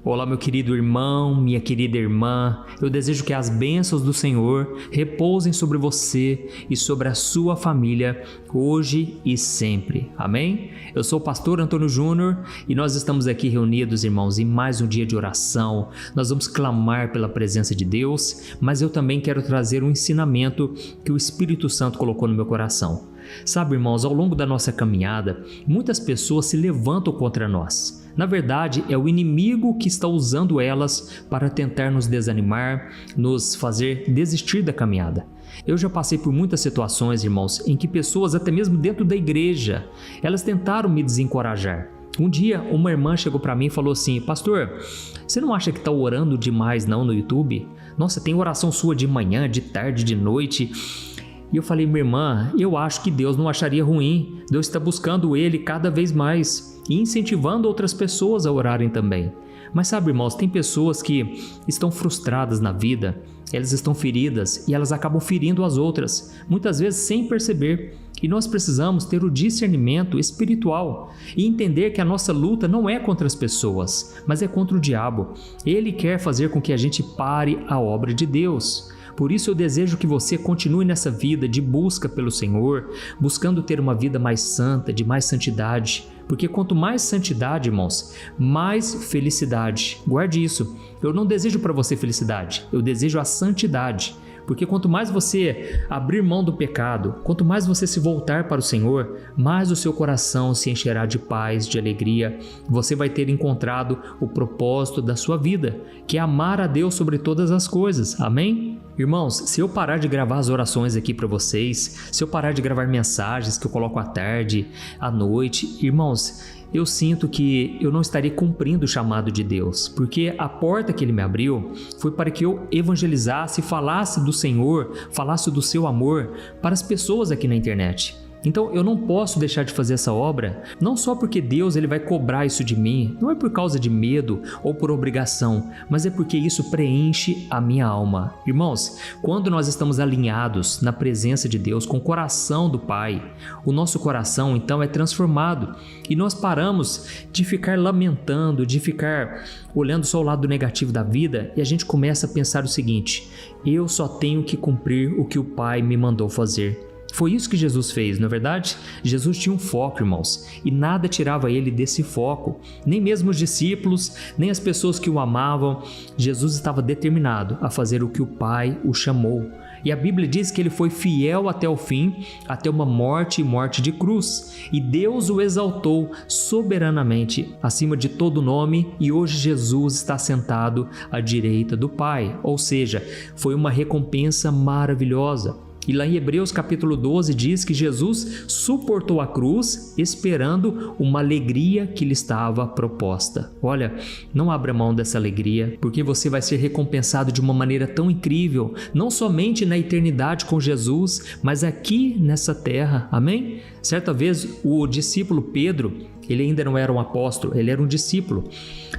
Olá, meu querido irmão, minha querida irmã, eu desejo que as bênçãos do Senhor repousem sobre você e sobre a sua família, hoje e sempre. Amém? Eu sou o pastor Antônio Júnior e nós estamos aqui reunidos, irmãos, em mais um dia de oração. Nós vamos clamar pela presença de Deus, mas eu também quero trazer um ensinamento que o Espírito Santo colocou no meu coração. Sabe, irmãos, ao longo da nossa caminhada, muitas pessoas se levantam contra nós. Na verdade, é o inimigo que está usando elas para tentar nos desanimar, nos fazer desistir da caminhada. Eu já passei por muitas situações, irmãos, em que pessoas, até mesmo dentro da igreja, elas tentaram me desencorajar. Um dia, uma irmã chegou para mim e falou assim: pastor, você não acha que está orando demais não no YouTube? Nossa, tem oração sua de manhã, de tarde, de noite. E eu falei: minha irmã, eu acho que Deus não acharia ruim. Deus está buscando Ele cada vez mais e incentivando outras pessoas a orarem também. Mas sabe, irmãos, tem pessoas que estão frustradas na vida, elas estão feridas e elas acabam ferindo as outras, muitas vezes sem perceber. E nós precisamos ter o discernimento espiritual e entender que a nossa luta não é contra as pessoas, mas é contra o diabo. Ele quer fazer com que a gente pare a obra de Deus. Por isso eu desejo que você continue nessa vida de busca pelo Senhor, buscando ter uma vida mais santa, de mais santidade. Porque quanto mais santidade, irmãos, mais felicidade. Guarde isso. Eu não desejo para você felicidade, eu desejo a santidade. Porque quanto mais você abrir mão do pecado, quanto mais você se voltar para o Senhor, mais o seu coração se encherá de paz, de alegria. Você vai ter encontrado o propósito da sua vida, que é amar a Deus sobre todas as coisas. Amém? Irmãos, se eu parar de gravar as orações aqui para vocês, se eu parar de gravar mensagens que eu coloco à tarde, à noite, irmãos, eu sinto que eu não estaria cumprindo o chamado de Deus, porque a porta que Ele me abriu foi para que eu evangelizasse, falasse do Senhor, falasse do seu amor para as pessoas aqui na internet. Então eu não posso deixar de fazer essa obra, não só porque Deus ele vai cobrar isso de mim, não é por causa de medo ou por obrigação, mas é porque isso preenche a minha alma. Irmãos, quando nós estamos alinhados na presença de Deus, com o coração do Pai, o nosso coração então é transformado e nós paramos de ficar lamentando, de ficar olhando só o lado negativo da vida e a gente começa a pensar o seguinte: eu só tenho que cumprir o que o Pai me mandou fazer. Foi isso que Jesus fez, não é verdade? Jesus tinha um foco, irmãos, e nada tirava ele desse foco, nem mesmo os discípulos, nem as pessoas que o amavam. Jesus estava determinado a fazer o que o Pai o chamou. E a Bíblia diz que ele foi fiel até o fim, até uma morte e morte de cruz. E Deus o exaltou soberanamente, acima de todo nome, e hoje Jesus está sentado à direita do Pai. Ou seja, foi uma recompensa maravilhosa. E lá em Hebreus capítulo 12 diz que Jesus suportou a cruz esperando uma alegria que lhe estava proposta. Olha, não abra mão dessa alegria, porque você vai ser recompensado de uma maneira tão incrível, não somente na eternidade com Jesus, mas aqui nessa terra. Amém? Certa vez o discípulo Pedro, ele ainda não era um apóstolo, ele era um discípulo.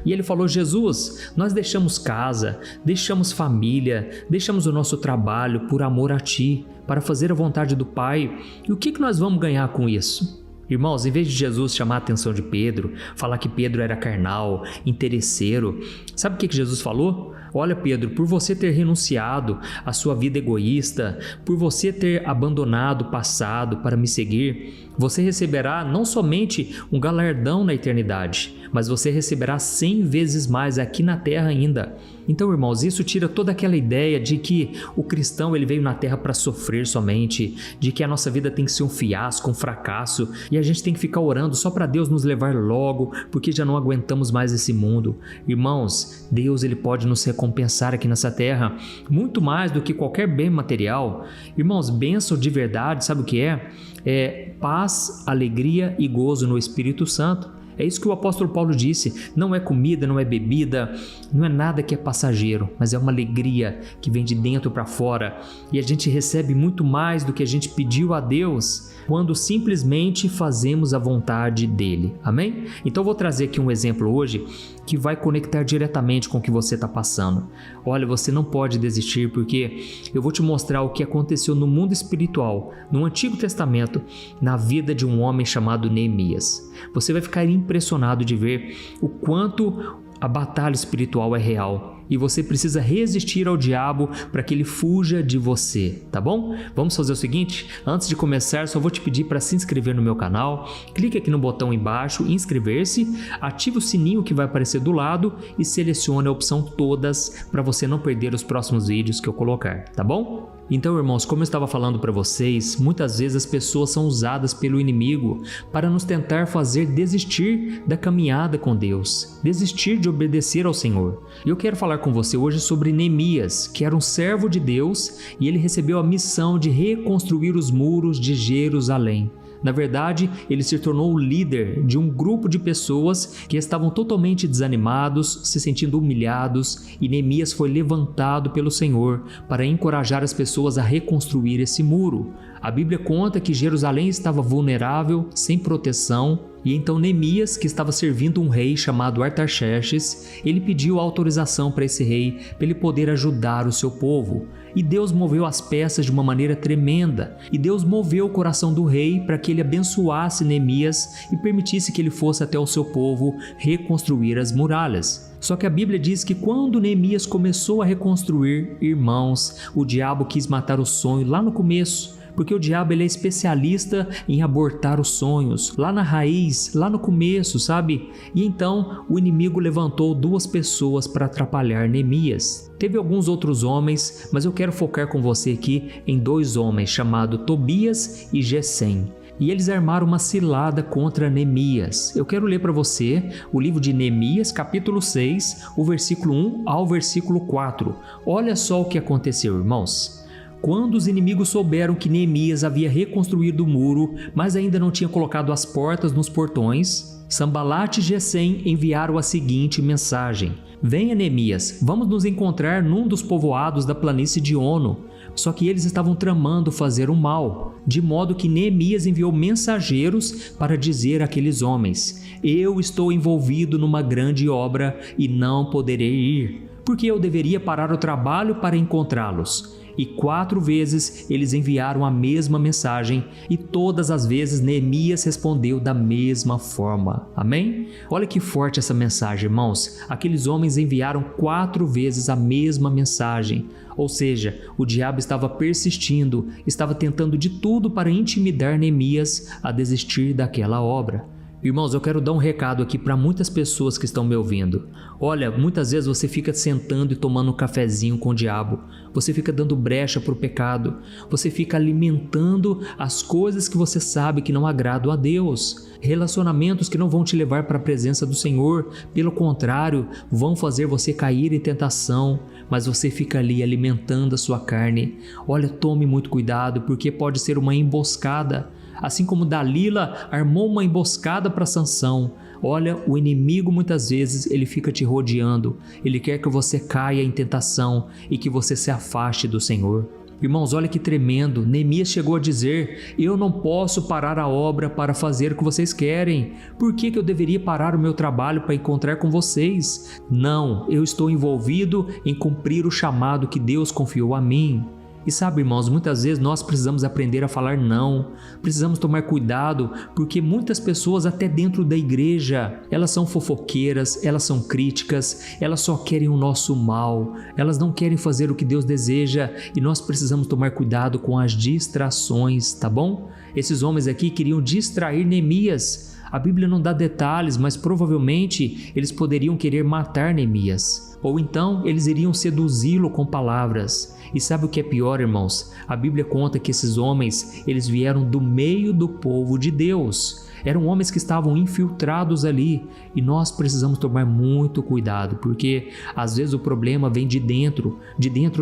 E ele falou: Jesus, nós deixamos casa, deixamos família, deixamos o nosso trabalho por amor a Ti, para fazer a vontade do Pai. E o que nós vamos ganhar com isso? Irmãos, em vez de Jesus chamar a atenção de Pedro, falar que Pedro era carnal, interesseiro, sabe o que Jesus falou? Olha, Pedro, por você ter renunciado à sua vida egoísta, por você ter abandonado o passado para me seguir, você receberá não somente um galardão na eternidade, mas você receberá 100 vezes mais aqui na terra ainda. Então, irmãos, isso tira toda aquela ideia de que o cristão ele veio na terra para sofrer somente, de que a nossa vida tem que ser um fiasco, um fracasso, e a gente tem que ficar orando só para Deus nos levar logo, porque já não aguentamos mais esse mundo. Irmãos, Deus ele pode nos recompensar aqui nessa terra, muito mais do que qualquer bem material. Irmãos, bênção de verdade, sabe o que é? É paz, alegria e gozo no Espírito Santo. É isso que o apóstolo Paulo disse: não é comida, não é bebida, não é nada que é passageiro, mas é uma alegria que vem de dentro para fora, e a gente recebe muito mais do que a gente pediu a Deus quando simplesmente fazemos a vontade dele. Amém? Então eu vou trazer aqui um exemplo hoje que vai conectar diretamente com o que você está passando. Olha, você não pode desistir, porque eu vou te mostrar o que aconteceu no mundo espiritual, no Antigo Testamento, na vida de um homem chamado Neemias. Você vai ficar impressionado de ver o quanto a batalha espiritual é real. E você precisa resistir ao diabo para que ele fuja de você, tá bom? Vamos fazer o seguinte, antes de começar, só vou te pedir para se inscrever no meu canal, clique aqui no botão embaixo, inscrever-se, ative o sininho que vai aparecer do lado e selecione a opção todas para você não perder os próximos vídeos que eu colocar, tá bom? Então, irmãos, como eu estava falando para vocês, muitas vezes as pessoas são usadas pelo inimigo para nos tentar fazer desistir da caminhada com Deus, desistir de obedecer ao Senhor. E eu quero falar com você hoje sobre Neemias, que era um servo de Deus e ele recebeu a missão de reconstruir os muros de Jerusalém. Na verdade, ele se tornou o líder de um grupo de pessoas que estavam totalmente desanimados, se sentindo humilhados, e Neemias foi levantado pelo Senhor para encorajar as pessoas a reconstruir esse muro. A Bíblia conta que Jerusalém estava vulnerável, sem proteção, e então Neemias, que estava servindo um rei chamado Artaxerxes, ele pediu autorização para esse rei, para ele poder ajudar o seu povo. E Deus moveu as peças de uma maneira tremenda, e Deus moveu o coração do rei para que ele abençoasse Neemias e permitisse que ele fosse até o seu povo reconstruir as muralhas. Só que a Bíblia diz que quando Neemias começou a reconstruir, irmãos, o diabo quis matar o sonho lá no começo, porque o diabo ele é especialista em abortar os sonhos, lá na raiz, lá no começo, sabe? E então o inimigo levantou duas pessoas para atrapalhar Neemias. Teve alguns outros homens, mas eu quero focar com você aqui em dois homens chamados Tobias e Gesem. E eles armaram uma cilada contra Neemias. Eu quero ler para você o livro de Neemias, capítulo 6, o versículo 1 ao versículo 4. Olha só o que aconteceu, irmãos. Quando os inimigos souberam que Neemias havia reconstruído o muro, mas ainda não tinha colocado as portas nos portões, Sambalat e Gesem enviaram a seguinte mensagem: Venha, Neemias, vamos nos encontrar num dos povoados da planície de Ono. Só que eles estavam tramando fazer um mal, de modo que Neemias enviou mensageiros para dizer àqueles homens: Eu estou envolvido numa grande obra e não poderei ir, porque eu deveria parar o trabalho para encontrá-los. E 4 vezes eles enviaram a mesma mensagem e todas as vezes Neemias respondeu da mesma forma. Amém? Olha que forte essa mensagem, irmãos. Aqueles homens enviaram 4 vezes a mesma mensagem. Ou seja, o diabo estava persistindo, estava tentando de tudo para intimidar Neemias a desistir daquela obra. Irmãos, eu quero dar um recado aqui para muitas pessoas que estão me ouvindo. Olha, muitas vezes você fica sentando e tomando um cafezinho com o diabo. Você fica dando brecha para o pecado. Você fica alimentando as coisas que você sabe que não agradam a Deus. Relacionamentos que não vão te levar para a presença do Senhor. Pelo contrário, vão fazer você cair em tentação. Mas você fica ali alimentando a sua carne. Olha, tome muito cuidado, porque pode ser uma emboscada. Assim como Dalila armou uma emboscada para Sansão. Olha, o inimigo muitas vezes ele fica te rodeando. Ele quer que você caia em tentação e que você se afaste do Senhor. Irmãos, olha que tremendo. Neemias chegou a dizer: Eu não posso parar a obra para fazer o que vocês querem. Por que eu deveria parar o meu trabalho para encontrar com vocês? Não, eu estou envolvido em cumprir o chamado que Deus confiou a mim. E sabe, irmãos, muitas vezes nós precisamos aprender a falar não, precisamos tomar cuidado, porque muitas pessoas até dentro da igreja, elas são fofoqueiras, elas são críticas, elas só querem o nosso mal, elas não querem fazer o que Deus deseja e nós precisamos tomar cuidado com as distrações, tá bom? Esses homens aqui queriam distrair Neemias. A Bíblia não dá detalhes, mas provavelmente eles poderiam querer matar Neemias. Ou então eles iriam seduzi-lo com palavras. E sabe o que é pior, irmãos? A Bíblia conta que esses homens, eles vieram do meio do povo de Deus. Eram homens que estavam infiltrados ali. E nós precisamos tomar muito cuidado, porque às vezes o problema vem de dentro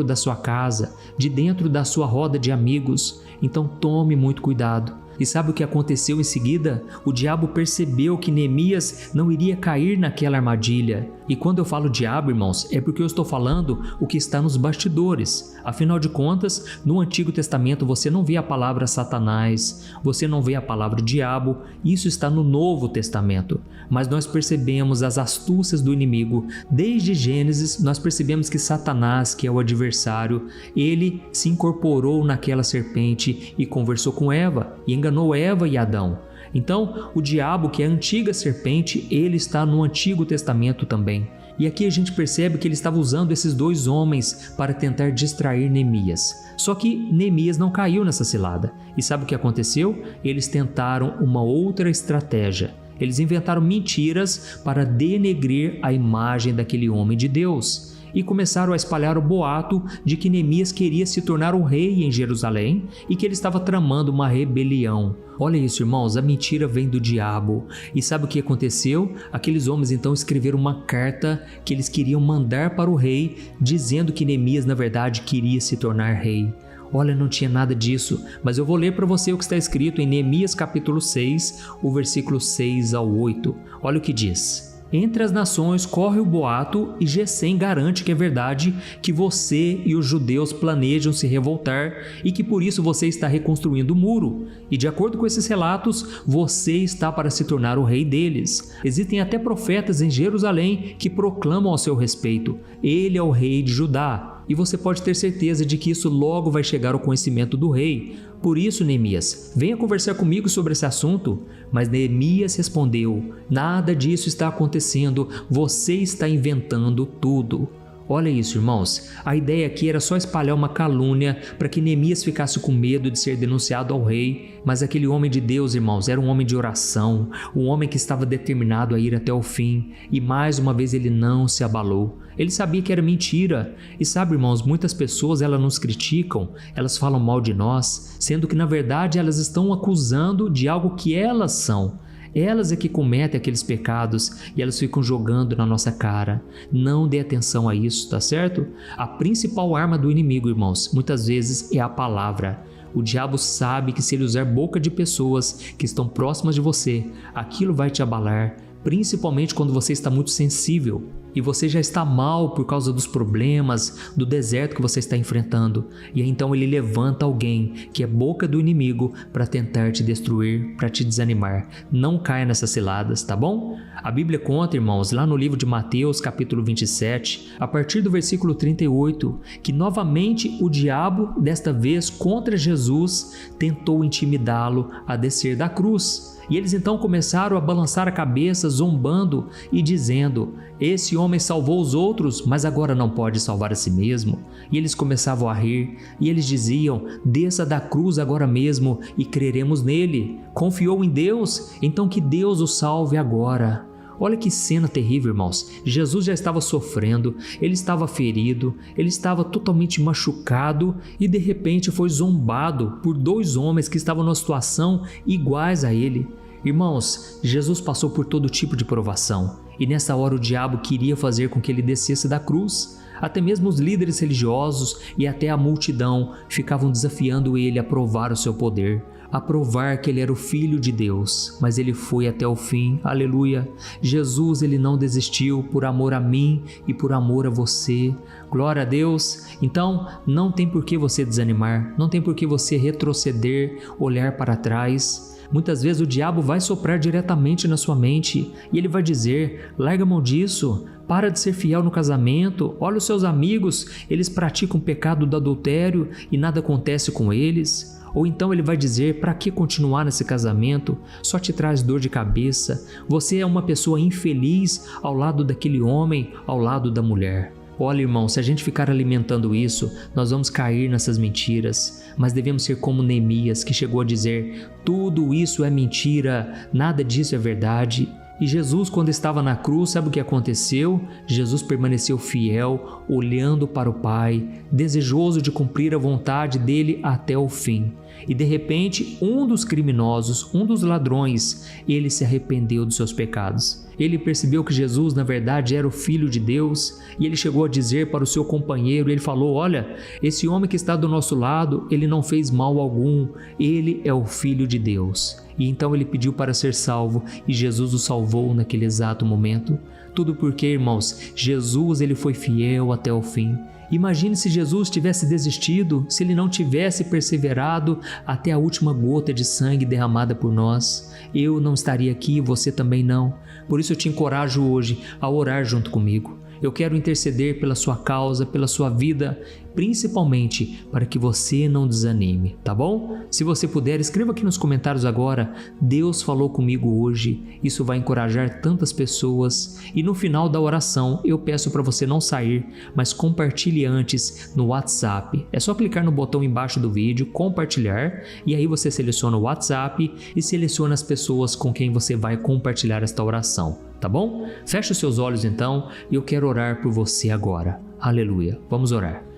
da sua casa, de dentro da sua roda de amigos. Então tome muito cuidado. E sabe o que aconteceu em seguida? O diabo percebeu que Neemias não iria cair naquela armadilha. E quando eu falo diabo, irmãos, é porque eu estou falando o que está nos bastidores. Afinal de contas, no Antigo Testamento você não vê a palavra Satanás, você não vê a palavra diabo, isso está no Novo Testamento. Mas nós percebemos as astúcias do inimigo. Desde Gênesis, nós percebemos que Satanás, que é o adversário, ele se incorporou naquela serpente e conversou com Eva, e enganou Eva e Adão. Então, o diabo, que é a antiga serpente, ele está no Antigo Testamento também. E aqui a gente percebe que ele estava usando esses dois homens para tentar distrair Neemias. Só que Neemias não caiu nessa cilada. E sabe o que aconteceu? Eles tentaram uma outra estratégia. Eles inventaram mentiras para denegrir a imagem daquele homem de Deus. E começaram a espalhar o boato de que Neemias queria se tornar o rei em Jerusalém e que ele estava tramando uma rebelião. Olha isso, irmãos, a mentira vem do diabo. E sabe o que aconteceu? Aqueles homens então escreveram uma carta que eles queriam mandar para o rei, dizendo que Neemias na verdade queria se tornar rei. Olha, não tinha nada disso, mas eu vou ler para você o que está escrito em Neemias capítulo 6, o versículo 6 ao 8. Olha o que diz. Entre as nações corre o boato e Gesem garante que é verdade que você e os judeus planejam se revoltar e que por isso você está reconstruindo o muro. E de acordo com esses relatos, você está para se tornar o rei deles. Existem até profetas em Jerusalém que proclamam ao seu respeito. Ele é o rei de Judá. E você pode ter certeza de que isso logo vai chegar ao conhecimento do rei. Por isso, Neemias, venha conversar comigo sobre esse assunto. Mas Neemias respondeu: nada disso está acontecendo, você está inventando tudo. Olha isso, irmãos, a ideia aqui era só espalhar uma calúnia para que Neemias ficasse com medo de ser denunciado ao rei, mas aquele homem de Deus, irmãos, era um homem de oração, um homem que estava determinado a ir até o fim, e mais uma vez ele não se abalou. Ele sabia que era mentira, e sabe, irmãos, muitas pessoas elas nos criticam, elas falam mal de nós, sendo que na verdade elas estão acusando de algo que elas são. Elas é que cometem aqueles pecados e elas ficam jogando na nossa cara. Não dê atenção a isso, tá certo? A principal arma do inimigo, irmãos, muitas vezes é a palavra. O diabo sabe que se ele usar boca de pessoas que estão próximas de você, aquilo vai te abalar, principalmente quando você está muito sensível e você já está mal por causa dos problemas, do deserto que você está enfrentando. E aí, então ele levanta alguém que é boca do inimigo para tentar te destruir, para te desanimar. Não caia nessas ciladas, tá bom? A Bíblia conta, irmãos, lá no livro de Mateus, capítulo 27, a partir do versículo 38, que novamente o diabo, desta vez contra Jesus, tentou intimidá-lo a descer da cruz. E eles então começaram a balançar a cabeça, zombando e dizendo: esse homem salvou os outros, mas agora não pode salvar a si mesmo. E eles começavam a rir, e eles diziam: desça da cruz agora mesmo e creremos nele. Confiou em Deus? Então que Deus o salve agora. Olha que cena terrível, irmãos. Jesus já estava sofrendo, ele estava ferido, ele estava totalmente machucado e de repente foi zombado por dois homens que estavam numa situação iguais a ele. Irmãos, Jesus passou por todo tipo de provação e nessa hora o diabo queria fazer com que ele descesse da cruz. Até mesmo os líderes religiosos e até a multidão ficavam desafiando ele a provar o seu poder, a provar que ele era o Filho de Deus, mas ele foi até o fim, aleluia. Jesus, ele não desistiu por amor a mim e por amor a você, glória a Deus. Então, não tem por que você desanimar, não tem por que você retroceder, olhar para trás. Muitas vezes o diabo vai soprar diretamente na sua mente e ele vai dizer: larga a mão disso, para de ser fiel no casamento, olha os seus amigos, eles praticam o pecado do adultério e nada acontece com eles. Ou então ele vai dizer: para que continuar nesse casamento? Só te traz dor de cabeça. Você é uma pessoa infeliz ao lado daquele homem, ao lado da mulher. Olha, irmão, se a gente ficar alimentando isso, nós vamos cair nessas mentiras, mas devemos ser como Neemias, que chegou a dizer: tudo isso é mentira, nada disso é verdade. E Jesus, quando estava na cruz, sabe o que aconteceu? Jesus permaneceu fiel, olhando para o Pai, desejoso de cumprir a vontade dele até o fim. E de repente, um dos criminosos, um dos ladrões, ele se arrependeu dos seus pecados. Ele percebeu que Jesus, na verdade, era o Filho de Deus, e ele chegou a dizer para o seu companheiro, ele falou: olha, esse homem que está do nosso lado, ele não fez mal algum, ele é o Filho de Deus. E então ele pediu para ser salvo, e Jesus o salvou naquele exato momento. Tudo porque, irmãos, Jesus ele foi fiel até o fim. Imagine se Jesus tivesse desistido, se ele não tivesse perseverado até a última gota de sangue derramada por nós. Eu não estaria aqui, você também não. Por isso eu te encorajo hoje a orar junto comigo. Eu quero interceder pela sua causa, pela sua vida, principalmente para que você não desanime, tá bom? Se você puder, escreva aqui nos comentários agora: Deus falou comigo hoje. Isso vai encorajar tantas pessoas. E no final da oração, eu peço para você não sair, mas compartilhe antes no WhatsApp. É só clicar no botão embaixo do vídeo, compartilhar, e aí você seleciona o WhatsApp e seleciona as pessoas com quem você vai compartilhar esta oração, tá bom? Feche os seus olhos então e eu quero orar por você agora. Aleluia. Vamos orar.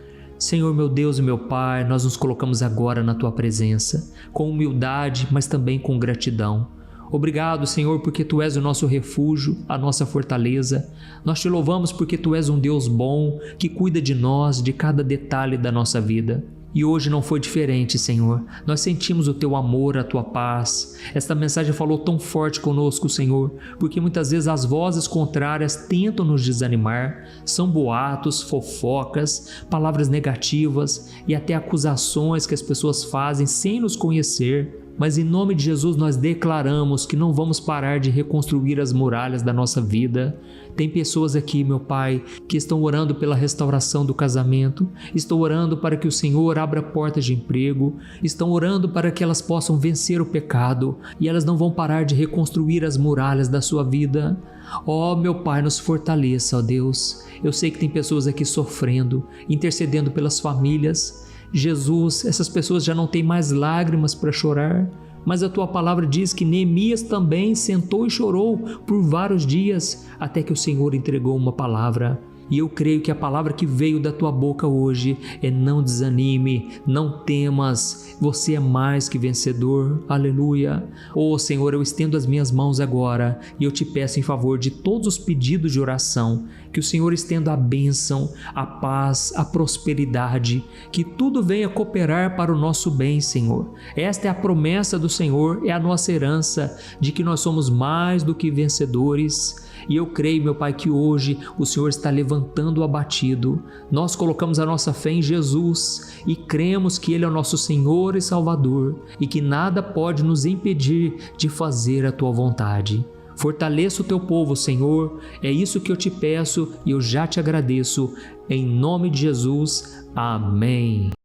Senhor, meu Deus e meu Pai, nós nos colocamos agora na Tua presença, com humildade, mas também com gratidão. Obrigado, Senhor, porque Tu és o nosso refúgio, a nossa fortaleza. Nós Te louvamos porque Tu és um Deus bom, que cuida de nós, de cada detalhe da nossa vida. E hoje não foi diferente, Senhor. Nós sentimos o Teu amor, a Tua paz. Esta mensagem falou tão forte conosco, Senhor, porque muitas vezes as vozes contrárias tentam nos desanimar. São boatos, fofocas, palavras negativas e até acusações que as pessoas fazem sem nos conhecer. Mas em nome de Jesus nós declaramos que não vamos parar de reconstruir as muralhas da nossa vida. Tem pessoas aqui, meu Pai, que estão orando pela restauração do casamento, estão orando para que o Senhor abra portas de emprego, estão orando para que elas possam vencer o pecado e elas não vão parar de reconstruir as muralhas da sua vida. Ó, meu Pai, nos fortaleça, ó Deus. Eu sei que tem pessoas aqui sofrendo, intercedendo pelas famílias. Jesus, essas pessoas já não têm mais lágrimas para chorar, mas a Tua palavra diz que Neemias também sentou e chorou por vários dias, até que o Senhor entregou uma palavra. E eu creio que a palavra que veio da Tua boca hoje é: não desanime, não temas, você é mais que vencedor. Aleluia. Oh Senhor, eu estendo as minhas mãos agora e eu Te peço em favor de todos os pedidos de oração, que o Senhor estenda a bênção, a paz, a prosperidade, que tudo venha cooperar para o nosso bem, Senhor. Esta é a promessa do Senhor, é a nossa herança, de que nós somos mais do que vencedores. E eu creio, meu Pai, que hoje o Senhor está levantando o abatido. Nós colocamos a nossa fé em Jesus e cremos que Ele é o nosso Senhor e Salvador e que nada pode nos impedir de fazer a Tua vontade. Fortaleça o Teu povo, Senhor. É isso que eu Te peço e eu já Te agradeço. Em nome de Jesus. Amém.